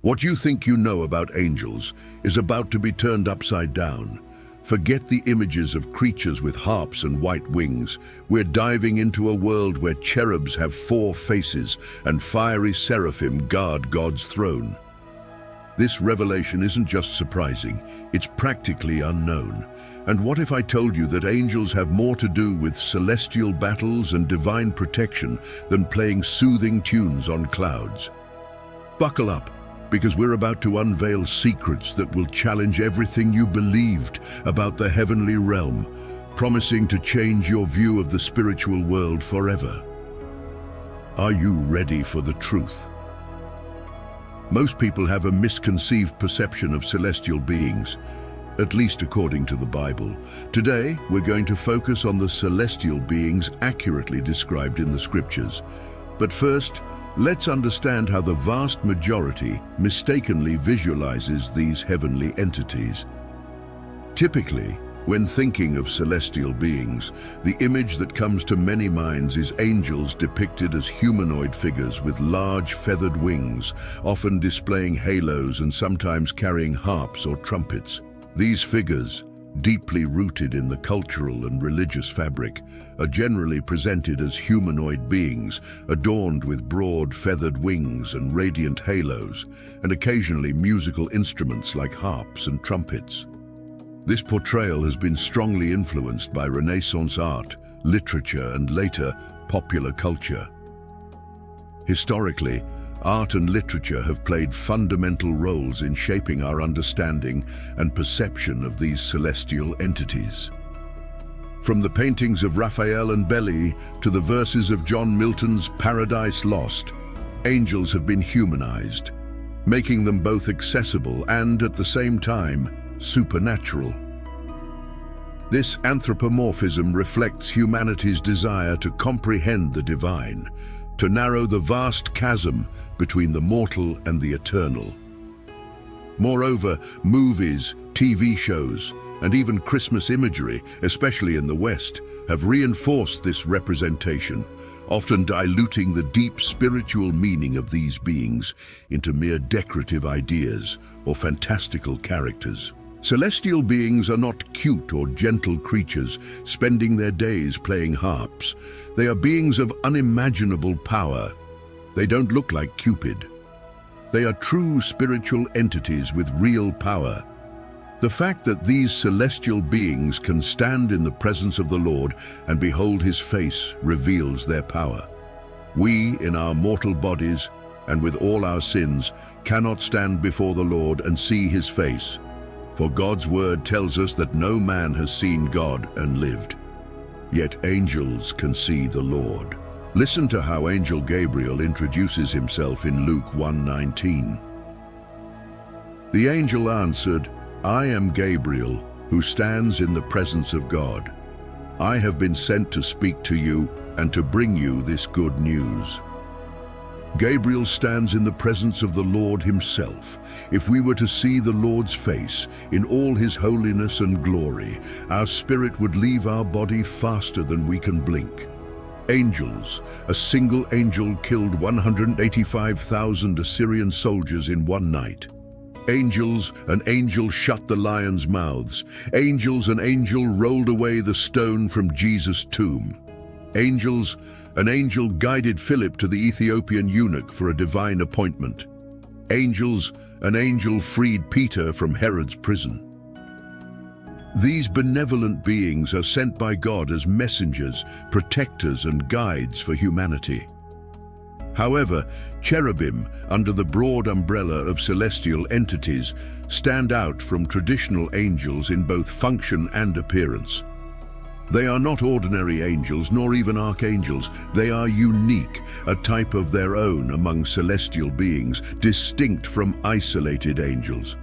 What you think you know about angels is about to be turned upside down. Forget the images of creatures with harps and white wings. We're diving into a world where cherubs have 4 faces and fiery seraphim guard God's throne. This revelation isn't just surprising, it's practically unknown. And what if I told you that angels have more to do with celestial battles and divine protection than playing soothing tunes on clouds? Buckle up, because we're about to unveil secrets that will challenge everything you believed about the heavenly realm, promising to change your view of the spiritual world forever. Are you ready for the truth? Most people have a misconceived perception of celestial beings, at least according to the Bible. Today, we're going to focus on the celestial beings accurately described in the scriptures. But first, let's understand how the vast majority mistakenly visualizes these heavenly entities. Typically, when thinking of celestial beings, the image that comes to many minds is angels depicted as humanoid figures with large feathered wings, often displaying halos and sometimes carrying harps or trumpets. These figures, deeply rooted in the cultural and religious fabric, are generally presented as humanoid beings, adorned with broad feathered wings and radiant halos, and occasionally musical instruments like harps and trumpets. This portrayal has been strongly influenced by Renaissance art, literature, and later, popular culture. Historically, art and literature have played fundamental roles in shaping our understanding and perception of these celestial entities. From the paintings of Raphael and Belli to the verses of John Milton's Paradise Lost, angels have been humanized, making them both accessible and, at the same time, supernatural. This anthropomorphism reflects humanity's desire to comprehend the divine, to narrow the vast chasm between the mortal and the eternal. Moreover, movies, TV shows, and even Christmas imagery, especially in the West, have reinforced this representation, often diluting the deep spiritual meaning of these beings into mere decorative ideas or fantastical characters. Celestial beings are not cute or gentle creatures spending their days playing harps. They are beings of unimaginable power. They don't look like Cupid. They are true spiritual entities with real power. The fact that these celestial beings can stand in the presence of the Lord and behold His face reveals their power. We, in our mortal bodies and with all our sins, cannot stand before the Lord and see His face, for God's word tells us that no man has seen God and lived. Yet angels can see the Lord. Listen to how Angel Gabriel introduces himself in Luke 1:19. The angel answered, "I am Gabriel, who stands in the presence of God. I have been sent to speak to you and to bring you this good news." Gabriel stands in the presence of the Lord Himself. If we were to see the Lord's face in all His holiness and glory, our spirit would leave our body faster than we can blink. Angels. A single angel killed 185,000 Assyrian soldiers in one night. Angels, an angel shut the lions' mouths. Angels, an angel rolled away the stone from Jesus' tomb. Angels, an angel guided Philip to the Ethiopian eunuch for a divine appointment. Angels, an angel freed Peter from Herod's prison. These benevolent beings are sent by God as messengers, protectors, and guides for humanity. However, cherubim, under the broad umbrella of celestial entities, stand out from traditional angels in both function and appearance. They are not ordinary angels, nor even archangels. They are unique, a type of their own among celestial beings, distinct from isolated angels.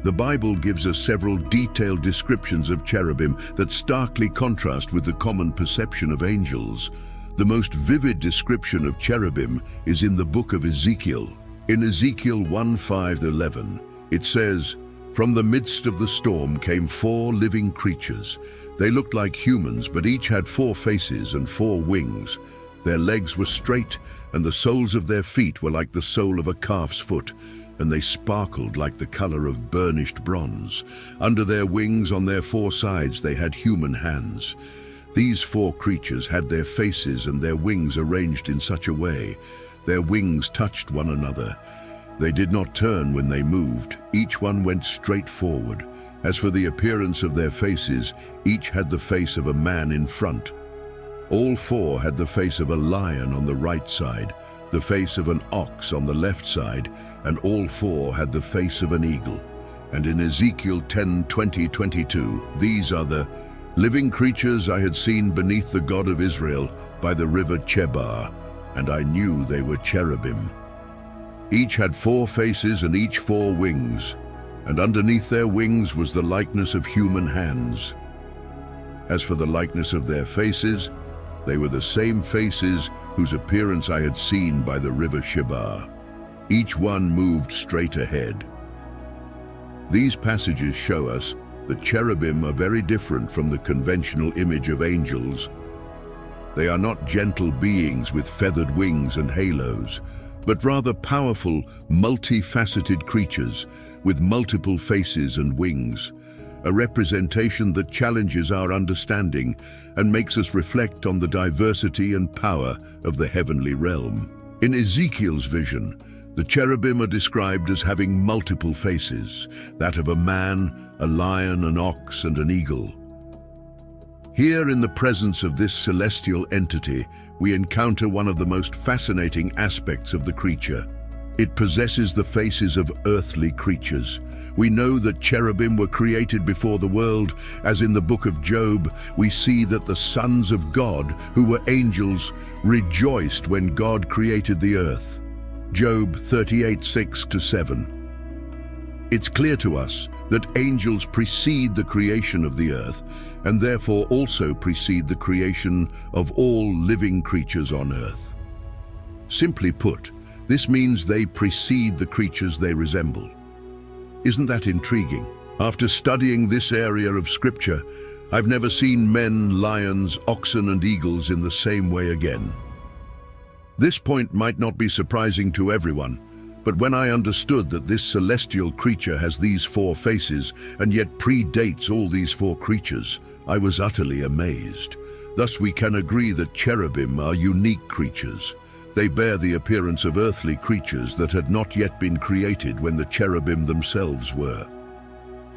The Bible gives us several detailed descriptions of cherubim that starkly contrast with the common perception of angels. The most vivid description of cherubim is in the Book of Ezekiel. In Ezekiel 1:5-11, it says, "From the midst of the storm came 4 living creatures. They looked like humans, but each had 4 faces and 4 wings. Their legs were straight, and the soles of their feet were like the sole of a calf's foot. and they sparkled like the color of burnished bronze. Under their wings, on their four sides, they had human hands. These four creatures had their faces and their wings arranged in such a way. Their wings touched one another. They did not turn when they moved. Each one went straight forward. As for the appearance of their faces, each had the face of a man in front. All four had the face of a lion on the right side, the face of an ox on the left side, and all four had the face of an eagle. And in Ezekiel 10:20-22, these are the living creatures I had seen beneath the God of Israel by the river Chebar, and I knew they were cherubim. Each had four faces and each four wings, and underneath their wings was the likeness of human hands. As for the likeness of their faces, they were the same faces whose appearance I had seen by the river Chebar. Each one moved straight ahead. These passages show us that cherubim are very different from the conventional image of angels. They are not gentle beings with feathered wings and halos, but rather powerful, multifaceted creatures with multiple faces and wings, a representation that challenges our understanding and makes us reflect on the diversity and power of the heavenly realm. In Ezekiel's vision, the cherubim are described as having multiple faces, that of a man, a lion, an ox, and an eagle. Here, in the presence of this celestial entity, we encounter one of the most fascinating aspects of the creature. It possesses the faces of earthly creatures. We know that cherubim were created before the world, as in the Book of Job, we see that the sons of God, who were angels, rejoiced when God created the earth. Job 38:6-7. It's clear to us that angels precede the creation of the earth, and therefore also precede the creation of all living creatures on earth. Simply put, this means they precede the creatures they resemble. Isn't that intriguing? After studying this area of Scripture, I've never seen men, lions, oxen, and eagles in the same way again. This point might not be surprising to everyone, but when I understood that this celestial creature has these four faces and yet predates all these four creatures, I was utterly amazed. Thus we can agree that cherubim are unique creatures. They bear the appearance of earthly creatures that had not yet been created when the cherubim themselves were.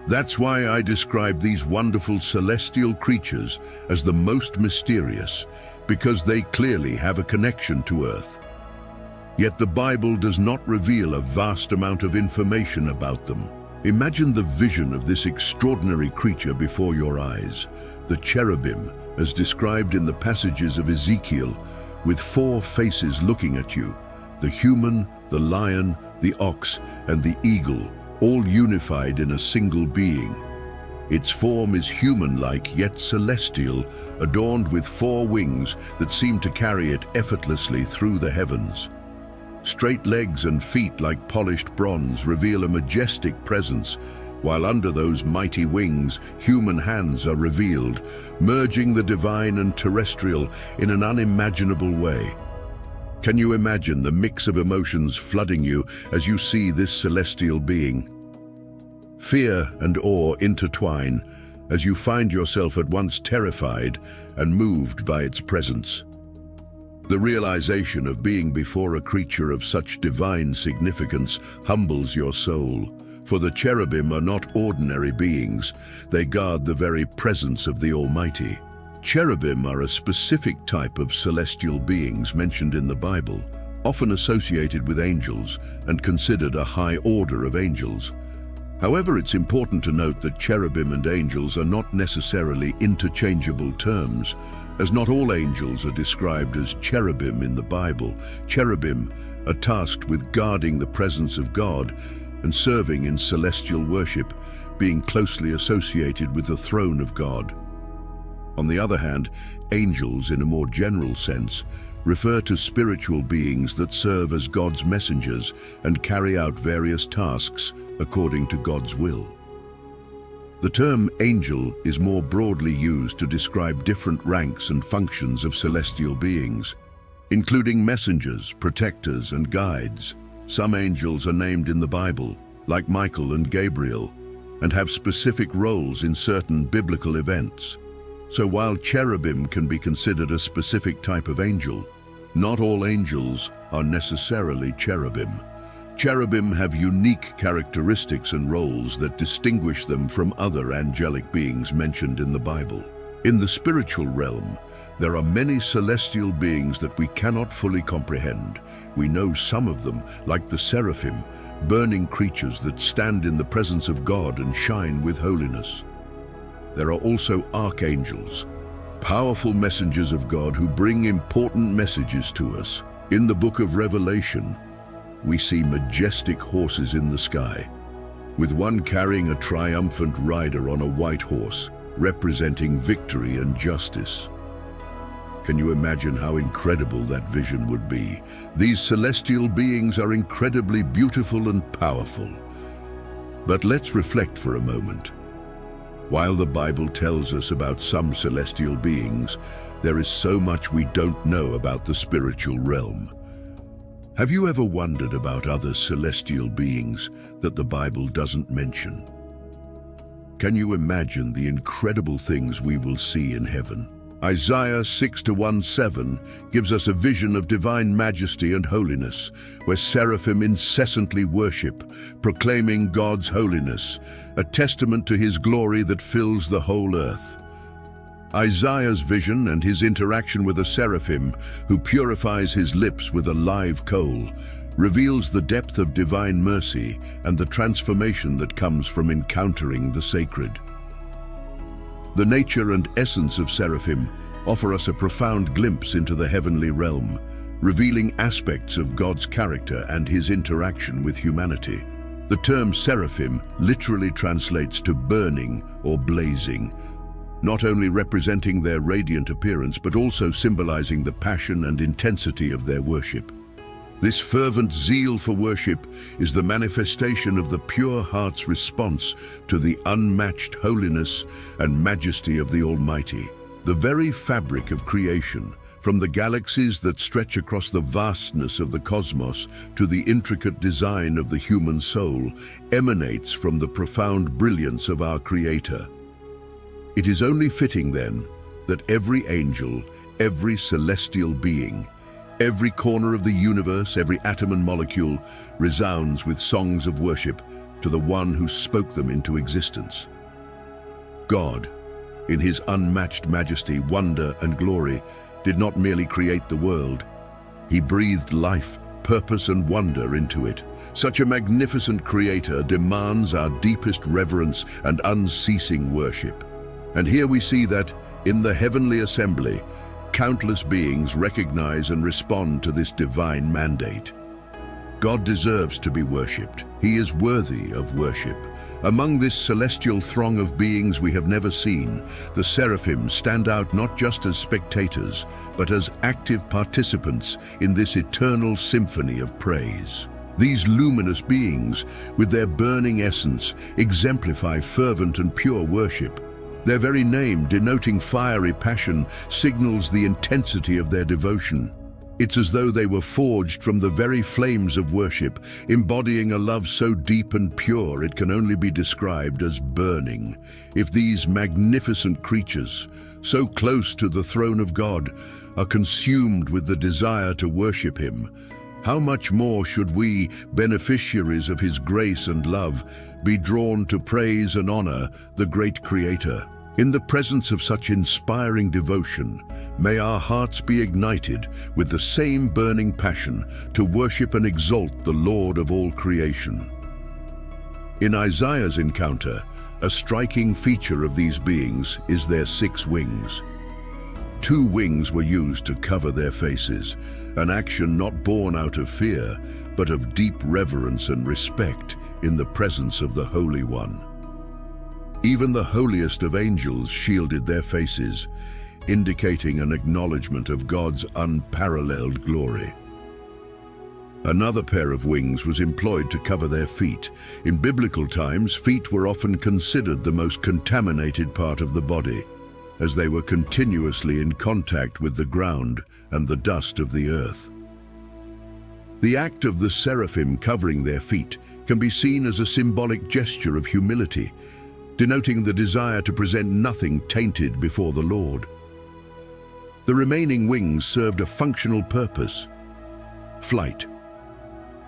That's why I describe these wonderful celestial creatures as the most mysterious, because they clearly have a connection to earth. Yet the Bible does not reveal a vast amount of information about them. Imagine the vision of this extraordinary creature before your eyes, the cherubim, as described in the passages of Ezekiel, with four faces looking at you, the human, the lion, the ox, and the eagle, all unified in a single being. Its form is human-like yet celestial, adorned with four wings that seem to carry it effortlessly through the heavens. Straight legs and feet like polished bronze reveal a majestic presence, while under those mighty wings, human hands are revealed, merging the divine and terrestrial in an unimaginable way. Can you imagine the mix of emotions flooding you as you see this celestial being? Fear and awe intertwine as you find yourself at once terrified and moved by its presence. The realization of being before a creature of such divine significance humbles your soul, for the cherubim are not ordinary beings. They guard the very presence of the Almighty. Cherubim are a specific type of celestial beings mentioned in the Bible, often associated with angels and considered a high order of angels. However, it's important to note that cherubim and angels are not necessarily interchangeable terms, as not all angels are described as cherubim in the Bible. Cherubim are tasked with guarding the presence of God and serving in celestial worship, being closely associated with the throne of God. On the other hand, angels, in a more general sense, refer to spiritual beings that serve as God's messengers and carry out various tasks according to God's will. The term angel is more broadly used to describe different ranks and functions of celestial beings, including messengers, protectors, and guides. Some angels are named in the Bible, like Michael and Gabriel, and have specific roles in certain biblical events. So while cherubim can be considered a specific type of angel, not all angels are necessarily cherubim. Cherubim have unique characteristics and roles that distinguish them from other angelic beings mentioned in the Bible. In the spiritual realm, there are many celestial beings that we cannot fully comprehend. We know some of them, like the seraphim, burning creatures that stand in the presence of God and shine with holiness. There are also archangels, powerful messengers of God who bring important messages to us. In the Book of Revelation, we see majestic horses in the sky, with one carrying a triumphant rider on a white horse, representing victory and justice. Can you imagine how incredible that vision would be? These celestial beings are incredibly beautiful and powerful. But let's reflect for a moment. While the Bible tells us about some celestial beings, there is so much we don't know about the spiritual realm. Have you ever wondered about other celestial beings that the Bible doesn't mention? Can you imagine the incredible things we will see in heaven? Isaiah 6:1-7 gives us a vision of divine majesty and holiness, where seraphim incessantly worship, proclaiming God's holiness, a testament to his glory that fills the whole earth. Isaiah's vision and his interaction with a seraphim who purifies his lips with a live coal reveals the depth of divine mercy and the transformation that comes from encountering the sacred. The nature and essence of seraphim offer us a profound glimpse into the heavenly realm, revealing aspects of God's character and his interaction with humanity. The term seraphim literally translates to burning or blazing, not only representing their radiant appearance but also symbolizing the passion and intensity of their worship. This fervent zeal for worship is the manifestation of the pure heart's response to the unmatched holiness and majesty of the Almighty. The very fabric of creation, from the galaxies that stretch across the vastness of the cosmos to the intricate design of the human soul, emanates from the profound brilliance of our Creator. It is only fitting, then, that every angel, every celestial being, every corner of the universe, every atom and molecule resounds with songs of worship to the one who spoke them into existence. God, in his unmatched majesty, wonder, and glory, did not merely create the world. He breathed life, purpose, and wonder into it. Such a magnificent creator demands our deepest reverence and unceasing worship. And here we see that, in the heavenly assembly, countless beings recognize and respond to this divine mandate. God deserves to be worshipped. He is worthy of worship. Among this celestial throng of beings we have never seen, the seraphim stand out not just as spectators, but as active participants in this eternal symphony of praise. These luminous beings, with their burning essence, exemplify fervent and pure worship. Their very name, denoting fiery passion, signals the intensity of their devotion. It's as though they were forged from the very flames of worship, embodying a love so deep and pure it can only be described as burning. If these magnificent creatures, so close to the throne of God, are consumed with the desire to worship him, how much more should we, beneficiaries of his grace and love, be drawn to praise and honor the great Creator? In the presence of such inspiring devotion, may our hearts be ignited with the same burning passion to worship and exalt the Lord of all creation. In Isaiah's encounter, a striking feature of these beings is their 6 wings. 2 wings were used to cover their faces, an action not born out of fear, but of deep reverence and respect in the presence of the Holy One. Even the holiest of angels shielded their faces, indicating an acknowledgement of God's unparalleled glory. Another pair of wings was employed to cover their feet. In biblical times, feet were often considered the most contaminated part of the body, as they were continuously in contact with the ground and the dust of the earth. The act of the seraphim covering their feet can be seen as a symbolic gesture of humility, denoting the desire to present nothing tainted before the Lord. The remaining wings served a functional purpose: flight.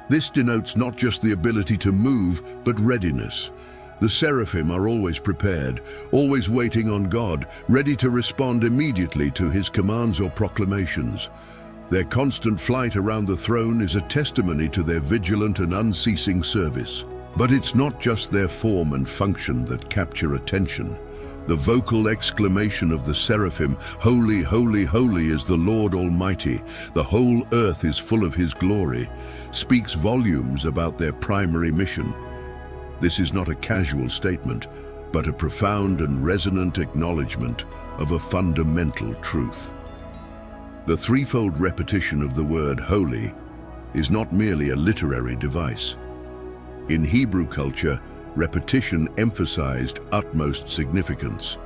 This denotes not just the ability to move, but readiness. The seraphim are always prepared, always waiting on God, ready to respond immediately to his commands or proclamations. Their constant flight around the throne is a testimony to their vigilant and unceasing service. But it's not just their form and function that capture attention. The vocal exclamation of the seraphim, "Holy, holy, holy is the Lord Almighty, the whole earth is full of his glory," speaks volumes about their primary mission. This is not a casual statement, but a profound and resonant acknowledgement of a fundamental truth. The threefold repetition of the word holy is not merely a literary device. In Hebrew culture, repetition emphasized utmost significance.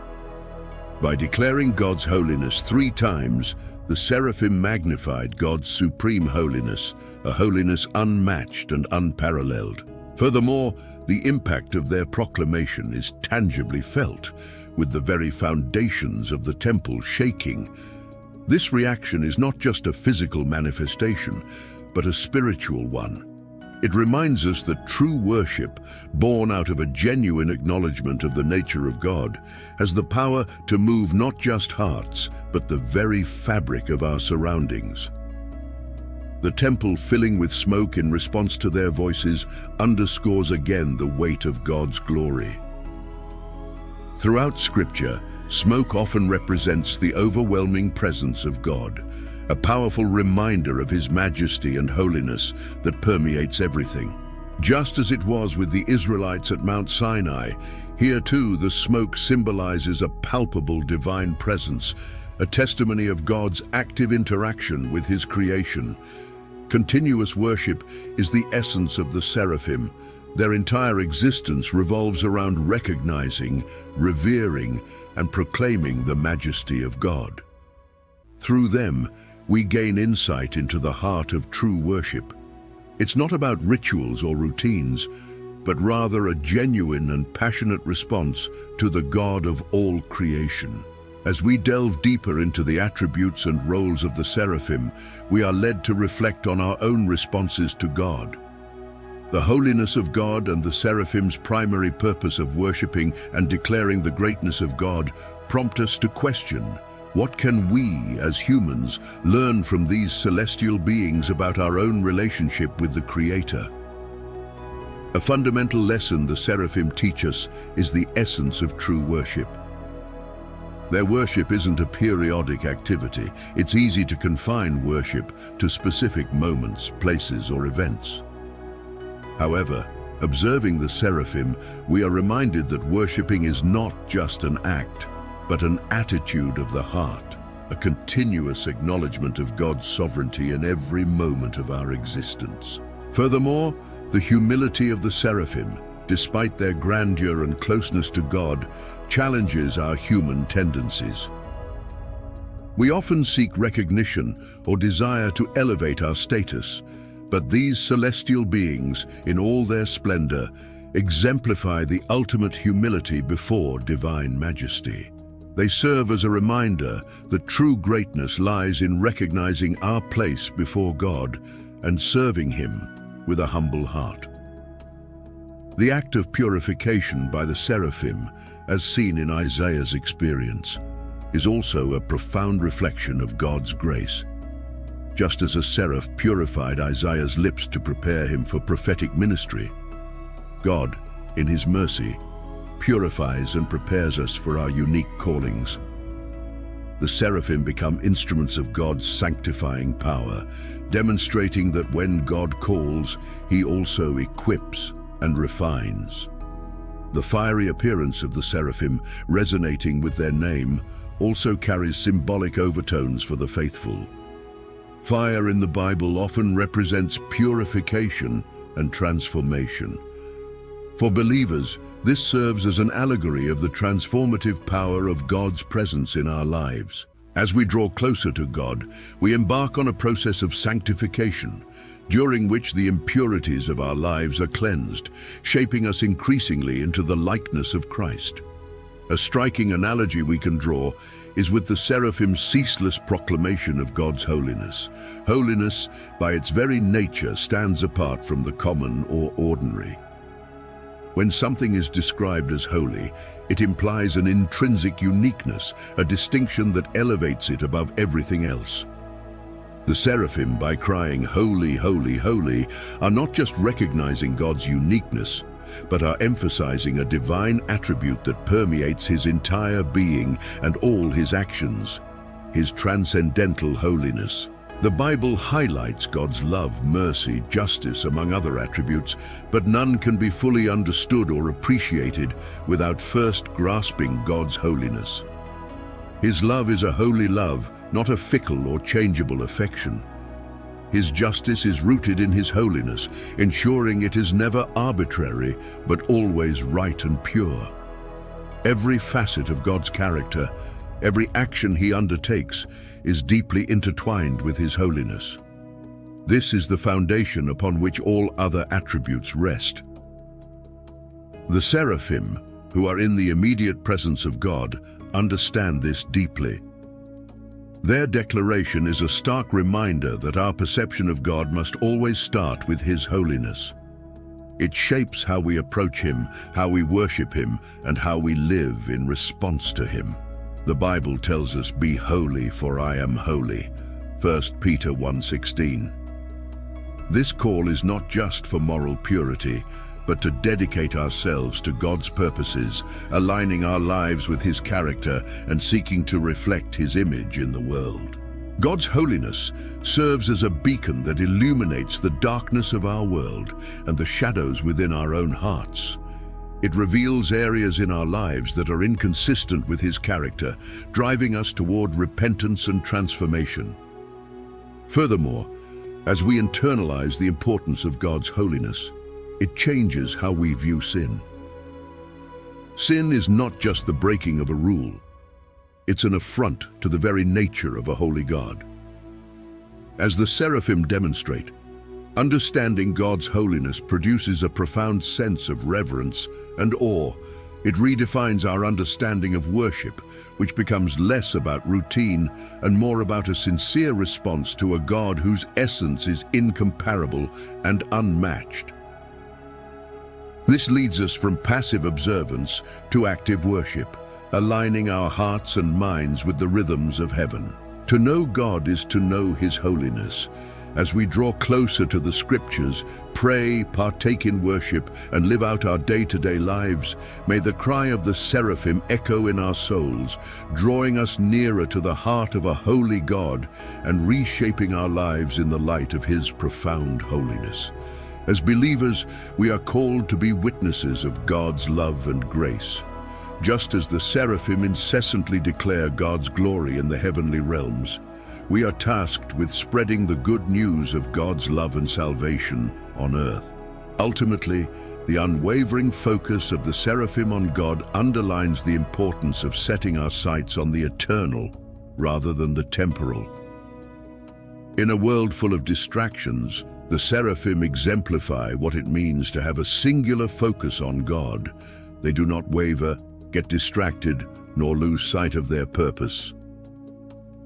By declaring God's holiness 3 times, the seraphim magnified God's supreme holiness, a holiness unmatched and unparalleled. Furthermore, the impact of their proclamation is tangibly felt, with the very foundations of the temple shaking. This reaction is not just a physical manifestation, but a spiritual one. It reminds us that true worship, born out of a genuine acknowledgement of the nature of God, has the power to move not just hearts, but the very fabric of our surroundings. The temple filling with smoke in response to their voices underscores again the weight of God's glory. Throughout Scripture, smoke often represents the overwhelming presence of God, a powerful reminder of his majesty and holiness that permeates everything. Just as it was with the Israelites at Mount Sinai, here too the smoke symbolizes a palpable divine presence, a testimony of God's active interaction with his creation. Continuous worship is the essence of the seraphim. Their entire existence revolves around recognizing, revering, and proclaiming the majesty of God. Through them, we gain insight into the heart of true worship. It's not about rituals or routines, but rather a genuine and passionate response to the God of all creation. As we delve deeper into the attributes and roles of the seraphim, we are led to reflect on our own responses to God. The holiness of God and the seraphim's primary purpose of worshipping and declaring the greatness of God prompt us to question, what can we, as humans, learn from these celestial beings about our own relationship with the Creator? A fundamental lesson the seraphim teach us is the essence of true worship. Their worship isn't a periodic activity. It's easy to confine worship to specific moments, places, or events. However, observing the seraphim, we are reminded that worshipping is not just an act, but an attitude of the heart, a continuous acknowledgement of God's sovereignty in every moment of our existence. Furthermore, the humility of the seraphim, despite their grandeur and closeness to God, challenges our human tendencies. We often seek recognition or desire to elevate our status, but these celestial beings, in all their splendor, exemplify the ultimate humility before divine majesty. They serve as a reminder that true greatness lies in recognizing our place before God and serving Him with a humble heart. The act of purification by the seraphim, as seen in Isaiah's experience, is also a profound reflection of God's grace. Just as a seraph purified Isaiah's lips to prepare him for prophetic ministry, God, in His mercy, purifies and prepares us for our unique callings. The seraphim become instruments of God's sanctifying power, demonstrating that when God calls, He also equips and refines. The fiery appearance of the seraphim, resonating with their name, also carries symbolic overtones for the faithful. Fire in the Bible often represents purification and transformation. For believers, this serves as an allegory of the transformative power of God's presence in our lives. As we draw closer to God, we embark on a process of sanctification, during which the impurities of our lives are cleansed, shaping us increasingly into the likeness of Christ. A striking analogy we can draw is with the seraphim's ceaseless proclamation of God's holiness. Holiness, by its very nature, stands apart from the common or ordinary. When something is described as holy, it implies an intrinsic uniqueness, a distinction that elevates it above everything else. The seraphim, by crying, "Holy, holy, holy," are not just recognizing God's uniqueness, but are emphasizing a divine attribute that permeates his entire being and all his actions, his transcendental holiness. The Bible highlights God's love, mercy, justice, among other attributes, but none can be fully understood or appreciated without first grasping God's holiness. His love is a holy love, not a fickle or changeable affection. His justice is rooted in his holiness, ensuring it is never arbitrary, but always right and pure. Every facet of God's character, every action he undertakes, is deeply intertwined with his holiness. This is the foundation upon which all other attributes rest. The seraphim, who are in the immediate presence of God, understand this deeply. Their declaration is a stark reminder that our perception of God must always start with his holiness. It shapes how we approach him, how we worship him, and how we live in response to him. The Bible tells us, "Be holy, for I am holy." 1 Peter 1:16. This call is not just for moral purity, but to dedicate ourselves to God's purposes, aligning our lives with his character and seeking to reflect his image in the world. God's holiness serves as a beacon that illuminates the darkness of our world and the shadows within our own hearts. It reveals areas in our lives that are inconsistent with his character, driving us toward repentance and transformation. Furthermore, as we internalize the importance of God's holiness, it changes how we view sin. Sin is not just the breaking of a rule. It's an affront to the very nature of a holy God. As the seraphim demonstrate, understanding God's holiness produces a profound sense of reverence and awe. It redefines our understanding of worship, which becomes less about routine and more about a sincere response to a God whose essence is incomparable and unmatched. This leads us from passive observance to active worship, aligning our hearts and minds with the rhythms of heaven. To know God is to know his holiness. As we draw closer to the scriptures, pray, partake in worship, and live out our day-to-day lives, may the cry of the seraphim echo in our souls, drawing us nearer to the heart of a holy God and reshaping our lives in the light of his profound holiness. As believers, we are called to be witnesses of God's love and grace. Just as the seraphim incessantly declare God's glory in the heavenly realms, we are tasked with spreading the good news of God's love and salvation on earth. Ultimately, the unwavering focus of the seraphim on God underlines the importance of setting our sights on the eternal rather than the temporal. In a world full of distractions, the seraphim exemplify what it means to have a singular focus on God. They do not waver, get distracted, nor lose sight of their purpose.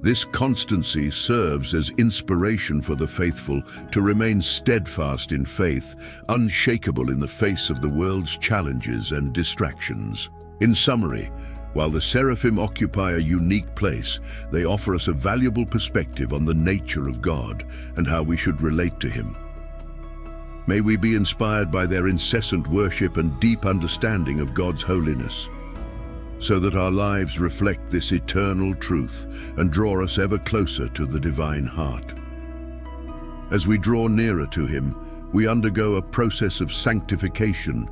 This constancy serves as inspiration for the faithful to remain steadfast in faith, unshakable in the face of the world's challenges and distractions. In summary, while the seraphim occupy a unique place, they offer us a valuable perspective on the nature of God and how we should relate to him. May we be inspired by their incessant worship and deep understanding of God's holiness, so that our lives reflect this eternal truth and draw us ever closer to the divine heart. As we draw nearer to him, we undergo a process of sanctification,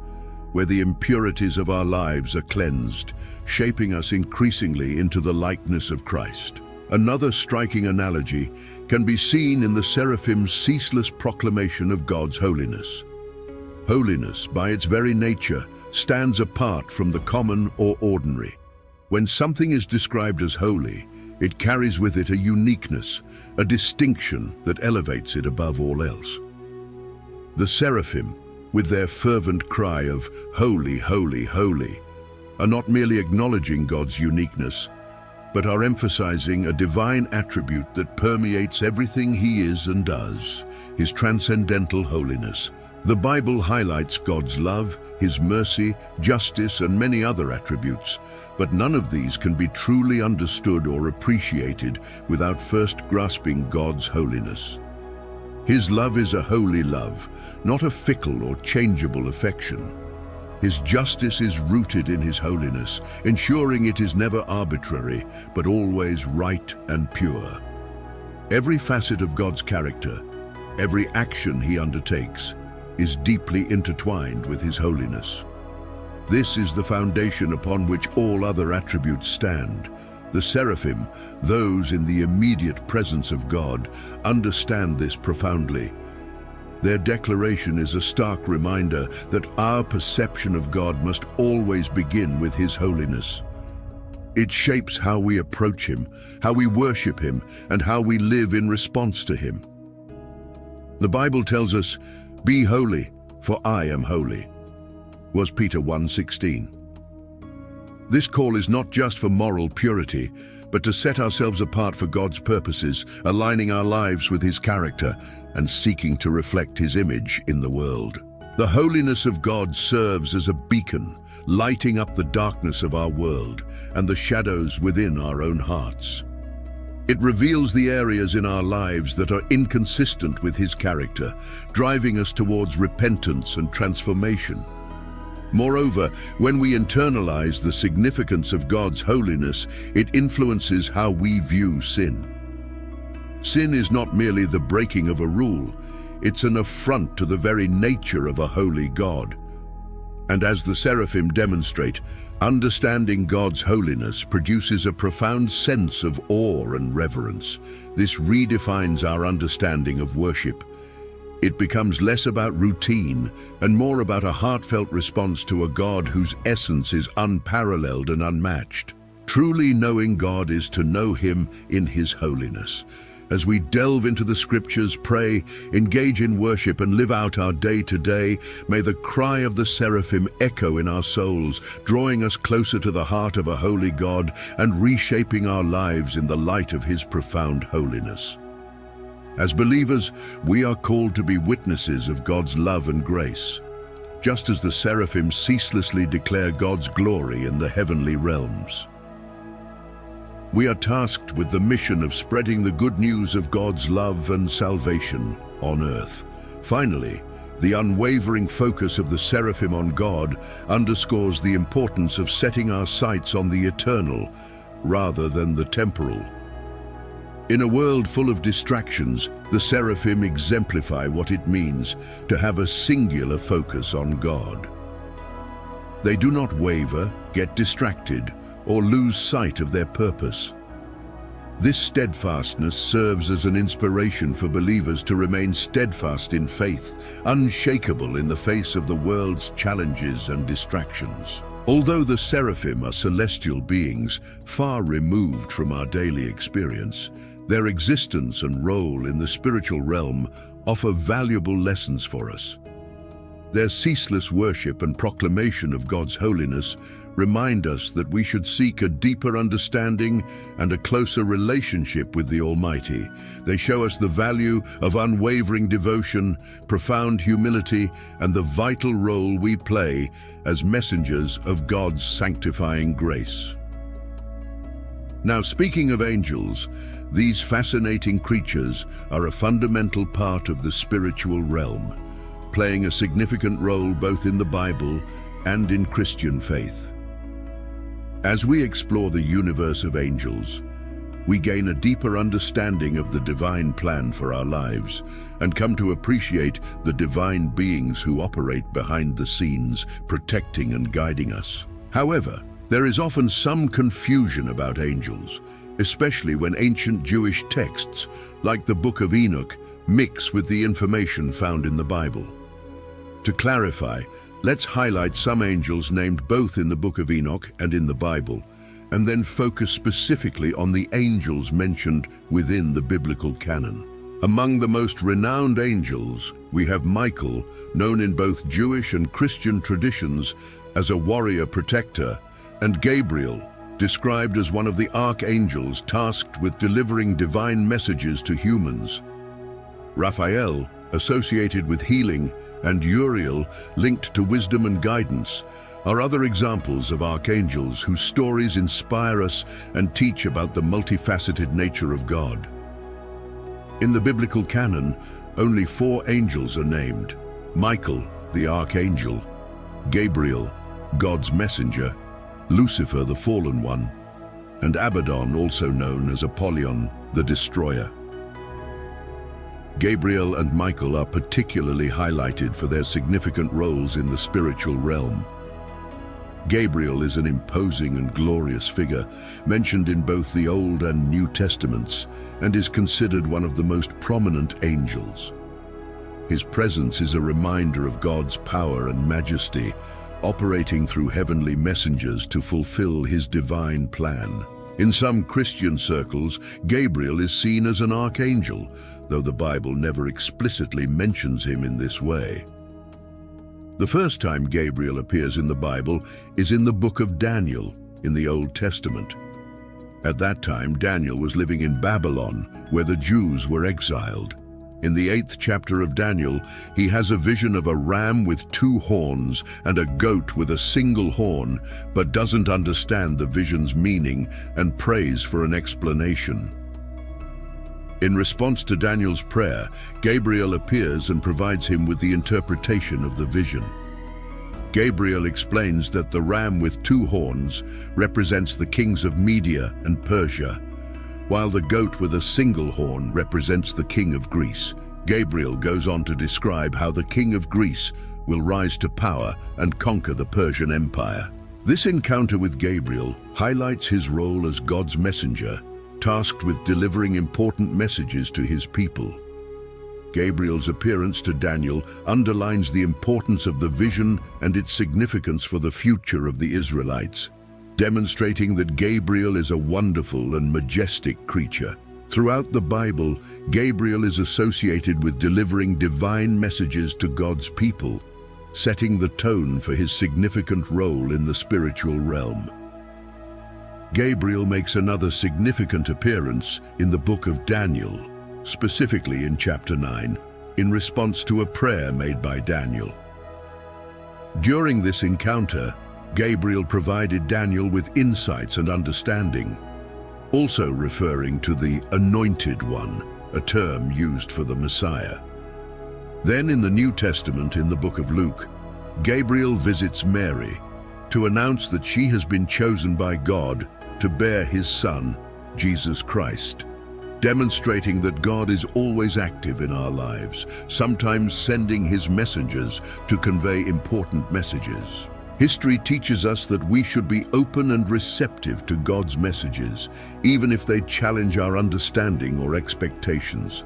where the impurities of our lives are cleansed, shaping us increasingly into the likeness of Christ. Another striking analogy can be seen in the seraphim's ceaseless proclamation of God's holiness. Holiness, by its very nature, stands apart from the common or ordinary. When something is described as holy, it carries with it a uniqueness, a distinction that elevates it above all else. The seraphim, with their fervent cry of "Holy, holy, holy," are not merely acknowledging God's uniqueness, but are emphasizing a divine attribute that permeates everything He is and does, His transcendental holiness. The Bible highlights God's love, His mercy, justice, and many other attributes, but none of these can be truly understood or appreciated without first grasping God's holiness. His love is a holy love, not a fickle or changeable affection. His justice is rooted in His holiness, ensuring it is never arbitrary, but always right and pure. Every facet of God's character, every action He undertakes, is deeply intertwined with His holiness. This is the foundation upon which all other attributes stand. The seraphim, those in the immediate presence of God, understand this profoundly. Their declaration is a stark reminder that our perception of God must always begin with His holiness. It shapes how we approach Him, how we worship Him, and how we live in response to Him. The Bible tells us, "Be holy, for I am holy," was Peter 1:16. This call is not just for moral purity, but to set ourselves apart for God's purposes, aligning our lives with His character and seeking to reflect His image in the world. The holiness of God serves as a beacon, lighting up the darkness of our world and the shadows within our own hearts. It reveals the areas in our lives that are inconsistent with His character, driving us towards repentance and transformation. Moreover, when we internalize the significance of God's holiness, it influences how we view sin. Sin is not merely the breaking of a rule, it's an affront to the very nature of a holy God. And as the seraphim demonstrate, understanding God's holiness produces a profound sense of awe and reverence. This redefines our understanding of worship. It becomes less about routine and more about a heartfelt response to a God whose essence is unparalleled and unmatched. Truly knowing God is to know Him in His holiness. As we delve into the Scriptures, pray, engage in worship, and live out our day-to-day, may the cry of the seraphim echo in our souls, drawing us closer to the heart of a holy God and reshaping our lives in the light of His profound holiness. As believers, we are called to be witnesses of God's love and grace. Just as the seraphim ceaselessly declare God's glory in the heavenly realms, we are tasked with the mission of spreading the good news of God's love and salvation on earth. Finally, the unwavering focus of the seraphim on God underscores the importance of setting our sights on the eternal rather than the temporal. In a world full of distractions, the seraphim exemplify what it means to have a singular focus on God. They do not waver, get distracted, or lose sight of their purpose. This steadfastness serves as an inspiration for believers to remain steadfast in faith, unshakable in the face of the world's challenges and distractions. Although the seraphim are celestial beings far removed from our daily experience, their existence and role in the spiritual realm offer valuable lessons for us. Their ceaseless worship and proclamation of God's holiness remind us that we should seek a deeper understanding and a closer relationship with the Almighty. They show us the value of unwavering devotion, profound humility, and the vital role we play as messengers of God's sanctifying grace. Now, speaking of angels, these fascinating creatures are a fundamental part of the spiritual realm, playing a significant role both in the Bible and in Christian faith. As we explore the universe of angels, we gain a deeper understanding of the divine plan for our lives and come to appreciate the divine beings who operate behind the scenes, protecting and guiding us. However, there is often some confusion about angels, especially when ancient Jewish texts, like the Book of Enoch, mix with the information found in the Bible. To clarify, let's highlight some angels named both in the Book of Enoch and in the Bible, and then focus specifically on the angels mentioned within the biblical canon. Among the most renowned angels, we have Michael, known in both Jewish and Christian traditions as a warrior protector, and Gabriel, described as one of the archangels tasked with delivering divine messages to humans. Raphael, associated with healing, and Uriel, linked to wisdom and guidance, are other examples of archangels whose stories inspire us and teach about the multifaceted nature of God. In the biblical canon, only 4 angels are named: Michael, the archangel; Gabriel, God's messenger; Lucifer, the fallen one; and Abaddon, also known as Apollyon, the destroyer. Gabriel and Michael are particularly highlighted for their significant roles in the spiritual realm. Gabriel is an imposing and glorious figure, mentioned in both the Old and New Testaments, and is considered one of the most prominent angels. His presence is a reminder of God's power and majesty, operating through heavenly messengers to fulfill his divine plan. In some Christian circles, Gabriel is seen as an archangel, though the Bible never explicitly mentions him in this way. The first time Gabriel appears in the Bible is in the Book of Daniel in the Old Testament. At that time, Daniel was living in Babylon, where the Jews were exiled. In the 8th chapter of Daniel, he has a vision of a ram with 2 horns and a goat with a single horn, but doesn't understand the vision's meaning and prays for an explanation. In response to Daniel's prayer, Gabriel appears and provides him with the interpretation of the vision. Gabriel explains that the ram with 2 horns represents the kings of Media and Persia, while the goat with a single horn represents the king of Greece. Gabriel goes on to describe how the king of Greece will rise to power and conquer the Persian Empire. This encounter with Gabriel highlights his role as God's messenger, tasked with delivering important messages to his people. Gabriel's appearance to Daniel underlines the importance of the vision and its significance for the future of the Israelites, demonstrating that Gabriel is a wonderful and majestic creature. Throughout the Bible, Gabriel is associated with delivering divine messages to God's people, setting the tone for his significant role in the spiritual realm. Gabriel makes another significant appearance in the Book of Daniel, specifically in chapter 9, in response to a prayer made by Daniel. During this encounter, Gabriel provided Daniel with insights and understanding, also referring to the Anointed One, a term used for the Messiah. Then in the New Testament, in the book of Luke, Gabriel visits Mary to announce that she has been chosen by God to bear his Son, Jesus Christ, demonstrating that God is always active in our lives, sometimes sending his messengers to convey important messages. History teaches us that we should be open and receptive to God's messages, even if they challenge our understanding or expectations.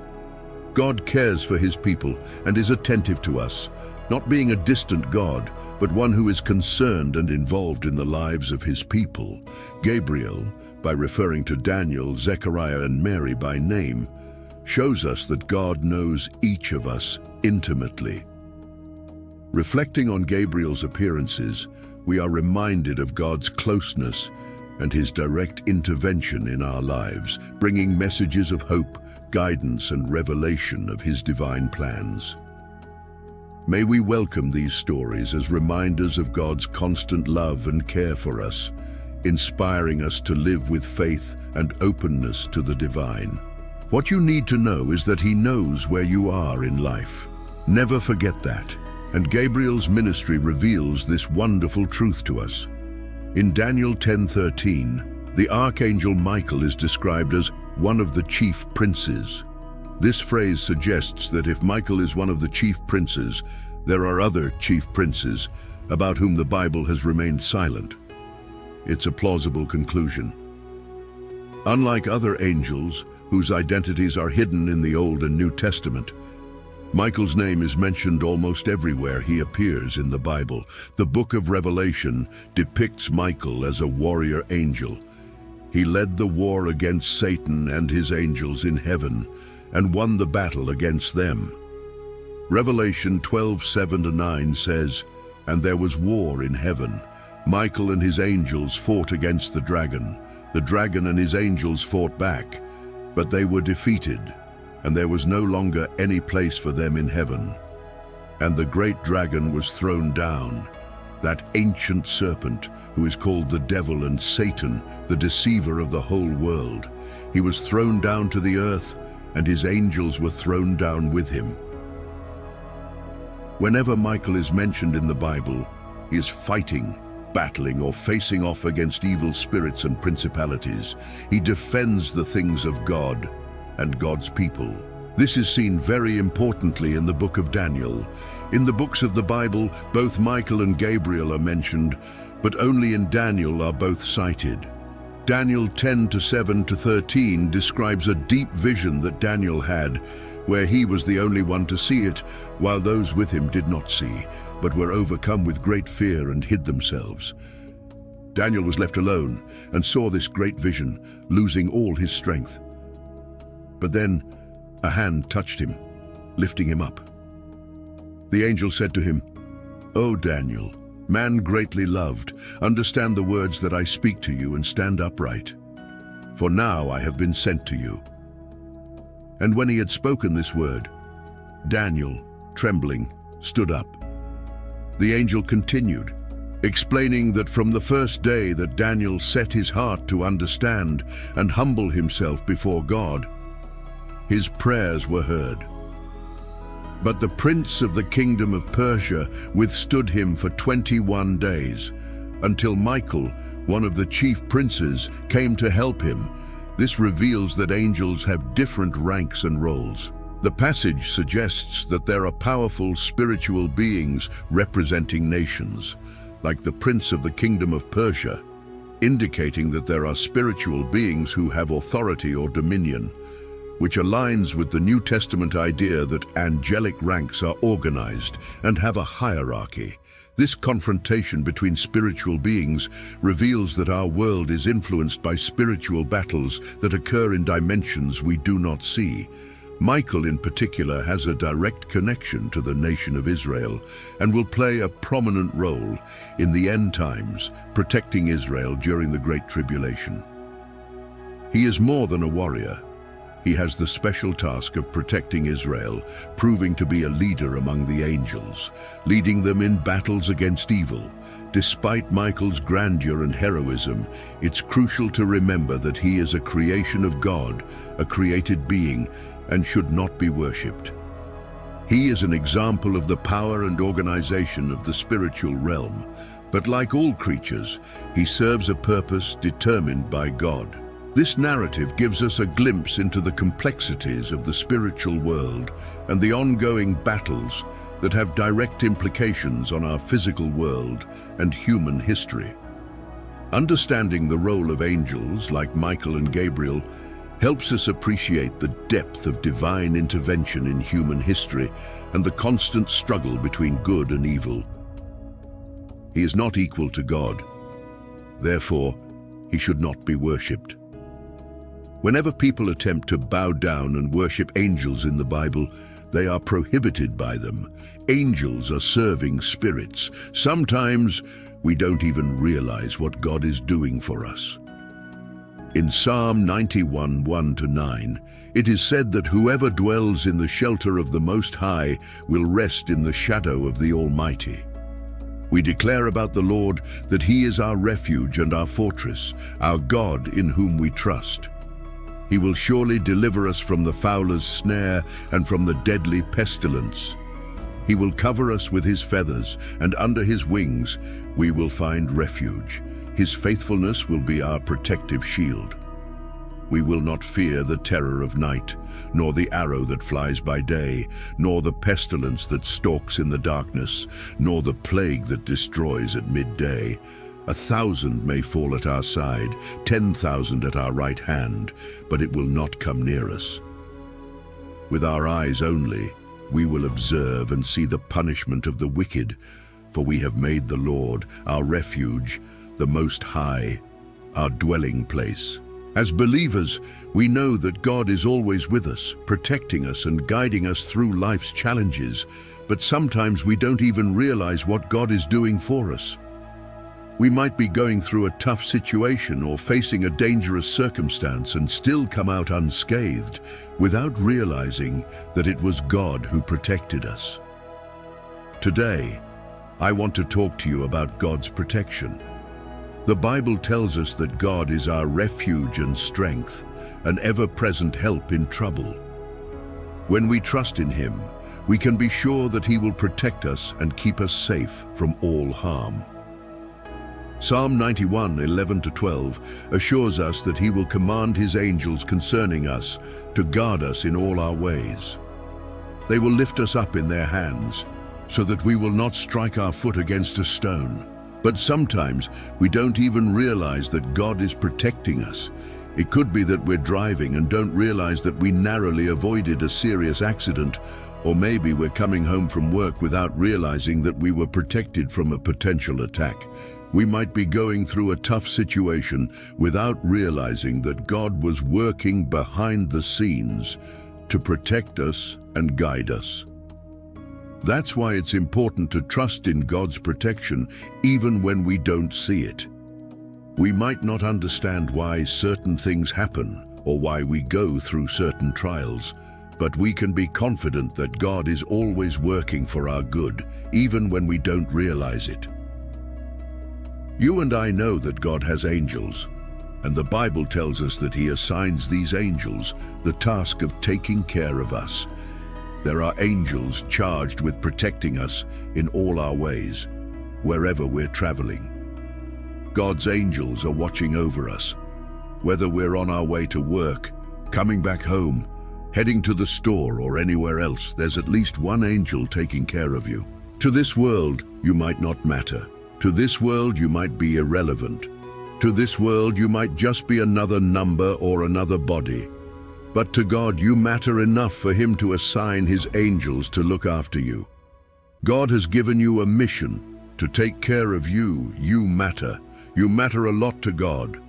God cares for his people and is attentive to us, not being a distant God, but one who is concerned and involved in the lives of his people. Gabriel, by referring to Daniel, Zechariah, and Mary by name, shows us that God knows each of us intimately. Reflecting on Gabriel's appearances, we are reminded of God's closeness and his direct intervention in our lives, bringing messages of hope, guidance, and revelation of his divine plans. May we welcome these stories as reminders of God's constant love and care for us, inspiring us to live with faith and openness to the divine. What you need to know is that he knows where you are in life. Never forget that. And Gabriel's ministry reveals this wonderful truth to us. In Daniel 10:13, the Archangel Michael is described as one of the chief princes. This phrase suggests that if Michael is one of the chief princes, there are other chief princes about whom the Bible has remained silent. It's a plausible conclusion. Unlike other angels, whose identities are hidden in the Old and New Testament, Michael's name is mentioned almost everywhere he appears in the Bible. The Book of Revelation depicts Michael as a warrior angel. He led the war against Satan and his angels in heaven, and won the battle against them. Revelation 12:7-9 says, "And there was war in heaven. Michael and his angels fought against the dragon. The dragon and his angels fought back, but they were defeated, and there was no longer any place for them in heaven. And the great dragon was thrown down, that ancient serpent who is called the devil and Satan, the deceiver of the whole world. He was thrown down to the earth, and his angels were thrown down with him." Whenever Michael is mentioned in the Bible, he is fighting, battling, or facing off against evil spirits and principalities. He defends the things of God and God's people. This is seen very importantly in the book of Daniel. In the books of the Bible, both Michael and Gabriel are mentioned, but only in Daniel are both cited. Daniel 10:7-13 describes a deep vision that Daniel had, where he was the only one to see it, while those with him did not see, but were overcome with great fear and hid themselves. Daniel was left alone and saw this great vision, losing all his strength. But then a hand touched him, lifting him up. The angel said to him, "O Daniel, man greatly loved, understand the words that I speak to you and stand upright. For now I have been sent to you." And when he had spoken this word, Daniel, trembling, stood up. The angel continued, explaining that from the first day that Daniel set his heart to understand and humble himself before God, his prayers were heard. But the prince of the kingdom of Persia withstood him for 21 days, until Michael, one of the chief princes, came to help him. This reveals that angels have different ranks and roles. The passage suggests that there are powerful spiritual beings representing nations, like the prince of the kingdom of Persia, indicating that there are spiritual beings who have authority or dominion, which aligns with the New Testament idea that angelic ranks are organized and have a hierarchy. This confrontation between spiritual beings reveals that our world is influenced by spiritual battles that occur in dimensions we do not see. Michael in particular has a direct connection to the nation of Israel and will play a prominent role in the end times, protecting Israel during the Great Tribulation. He is more than a warrior. He has the special task of protecting Israel, proving to be a leader among the angels, leading them in battles against evil. Despite Michael's grandeur and heroism, it's crucial to remember that he is a creation of God, a created being, and should not be worshipped. He is an example of the power and organization of the spiritual realm, but like all creatures, he serves a purpose determined by God. This narrative gives us a glimpse into the complexities of the spiritual world and the ongoing battles that have direct implications on our physical world and human history. Understanding the role of angels like Michael and Gabriel helps us appreciate the depth of divine intervention in human history and the constant struggle between good and evil. He is not equal to God. Therefore, he should not be worshipped. Whenever people attempt to bow down and worship angels in the Bible, they are prohibited by them. Angels are serving spirits. Sometimes we don't even realize what God is doing for us. In Psalm 91, 1-9, it is said that whoever dwells in the shelter of the Most High will rest in the shadow of the Almighty. We declare about the Lord that He is our refuge and our fortress, our God in whom we trust. He will surely deliver us from the fowler's snare and from the deadly pestilence. He will cover us with His feathers, and under His wings we will find refuge. His faithfulness will be our protective shield. We will not fear the terror of night, nor the arrow that flies by day, nor the pestilence that stalks in the darkness, nor the plague that destroys at midday. 1,000 may fall at our side, 10,000 at our right hand, but it will not come near us. With our eyes only, we will observe and see the punishment of the wicked, for we have made the Lord our refuge, the Most High, our dwelling place, As believers, we know that God is always with us, protecting us and guiding us through life's challenges, but sometimes we don't even realize what God is doing for us. We might be going through a tough situation or facing a dangerous circumstance and still come out unscathed without realizing that it was God who protected us. Today, I want to talk to you about God's protection. The Bible tells us that God is our refuge and strength, an ever-present help in trouble. When we trust in Him, we can be sure that He will protect us and keep us safe from all harm. Psalm 91:11-12 assures us that He will command His angels concerning us to guard us in all our ways. They will lift us up in their hands so that we will not strike our foot against a stone. But sometimes we don't even realize that God is protecting us. It could be that we're driving and don't realize that we narrowly avoided a serious accident, or maybe we're coming home from work without realizing that we were protected from a potential attack. We might be going through a tough situation without realizing that God was working behind the scenes to protect us and guide us. That's why it's important to trust in God's protection even when we don't see it. We might not understand why certain things happen or why we go through certain trials, but we can be confident that God is always working for our good, even when we don't realize it. You and I know that God has angels, and the Bible tells us that He assigns these angels the task of taking care of us. There are angels charged with protecting us in all our ways, wherever we're traveling. God's angels are watching over us, whether we're on our way to work, coming back home, heading to the store or anywhere else. There's at least one angel taking care of you. To this world, you might not matter. To this world, you might be irrelevant. To this world, you might just be another number or another body. But to God, you matter enough for Him to assign His angels to look after you. God has given you a mission to take care of you. You matter. You matter a lot to God.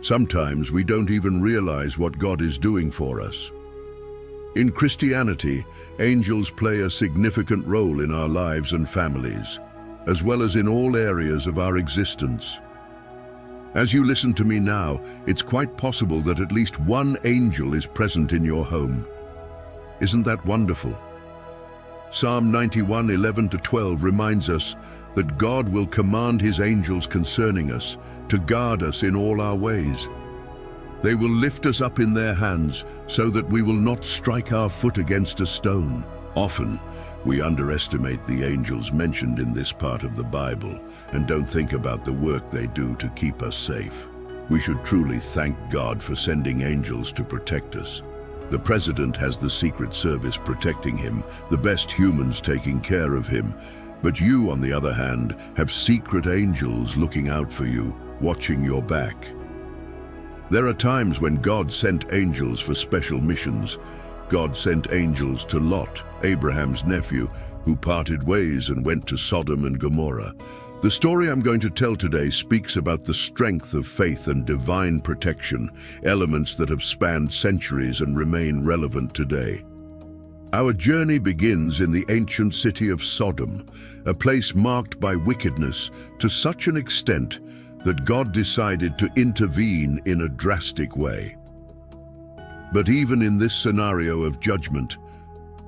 Sometimes we don't even realize what God is doing for us. In Christianity, angels play a significant role in our lives and families, as well as in all areas of our existence. As you listen to me now, it's quite possible that at least one angel is present in your home. Isn't that wonderful? Psalm 91:11-12 reminds us that God will command His angels concerning us to guard us in all our ways. They will lift us up in their hands so that we will not strike our foot against a stone. Often, we underestimate the angels mentioned in this part of the Bible and don't think about the work they do to keep us safe. We should truly thank God for sending angels to protect us. The President has the Secret Service protecting him, the best humans taking care of him. But you, on the other hand, have secret angels looking out for you, watching your back. There are times when God sent angels for special missions. God sent angels to Lot, Abraham's nephew, who parted ways and went to Sodom and Gomorrah. The story I'm going to tell today speaks about the strength of faith and divine protection, elements that have spanned centuries and remain relevant today. Our journey begins in the ancient city of Sodom, a place marked by wickedness to such an extent that God decided to intervene in a drastic way. But even in this scenario of judgment,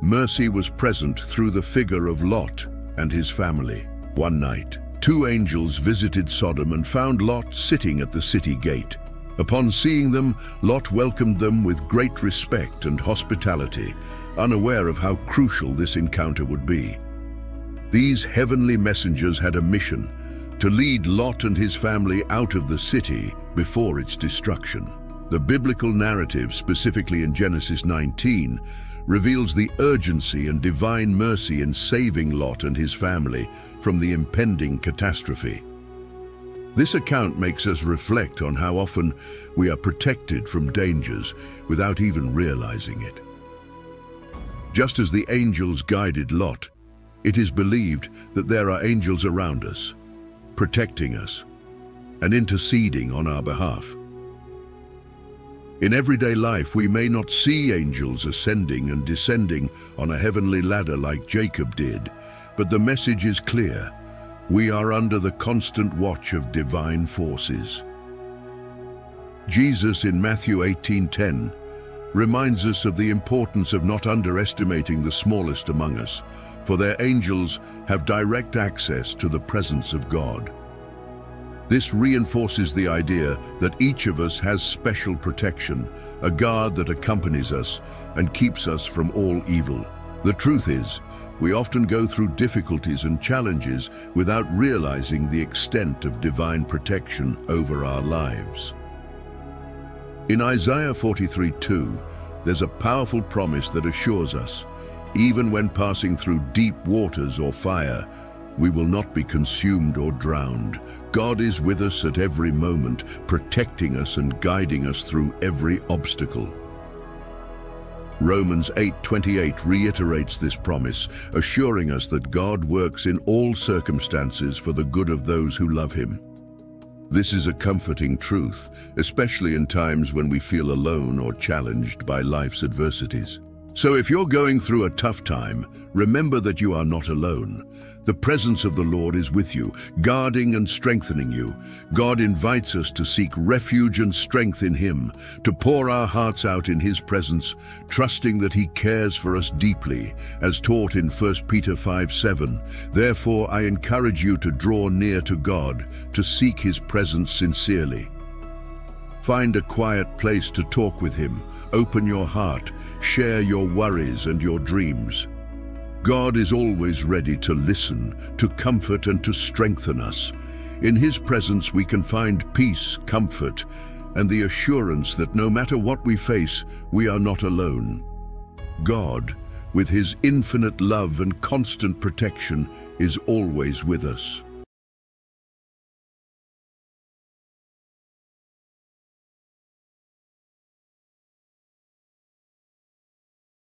mercy was present through the figure of Lot and his family. One night, two angels visited Sodom and found Lot sitting at the city gate. Upon seeing them, Lot welcomed them with great respect and hospitality, unaware of how crucial this encounter would be. These heavenly messengers had a mission: to lead Lot and his family out of the city before its destruction. The biblical narrative, specifically in Genesis 19, reveals the urgency and divine mercy in saving Lot and his family from the impending catastrophe. This account makes us reflect on how often we are protected from dangers without even realizing it. Just as the angels guided Lot, it is believed that there are angels around us, protecting us and interceding on our behalf. In everyday life, we may not see angels ascending and descending on a heavenly ladder like Jacob did, but the message is clear. We are under the constant watch of divine forces. Jesus in Matthew 18:10 reminds us of the importance of not underestimating the smallest among us, for their angels have direct access to the presence of God. This reinforces the idea that each of us has special protection, a guard that accompanies us and keeps us from all evil. The truth is, we often go through difficulties and challenges without realizing the extent of divine protection over our lives. In Isaiah 43:2, there's a powerful promise that assures us, even when passing through deep waters or fire, we will not be consumed or drowned. God is with us at every moment, protecting us and guiding us through every obstacle. Romans 8:28 reiterates this promise, assuring us that God works in all circumstances for the good of those who love Him. This is a comforting truth, especially in times when we feel alone or challenged by life's adversities. So if you're going through a tough time, remember that you are not alone. The presence of the Lord is with you, guarding and strengthening you. God invites us to seek refuge and strength in Him, to pour our hearts out in His presence, trusting that He cares for us deeply, as taught in 1 Peter 5:7. Therefore, I encourage you to draw near to God, to seek His presence sincerely. Find a quiet place to talk with Him. Open your heart, share your worries and your dreams. God is always ready to listen, to comfort and to strengthen us. In His presence we can find peace, comfort, and the assurance that no matter what we face, we are not alone. God, with His infinite love and constant protection, is always with us.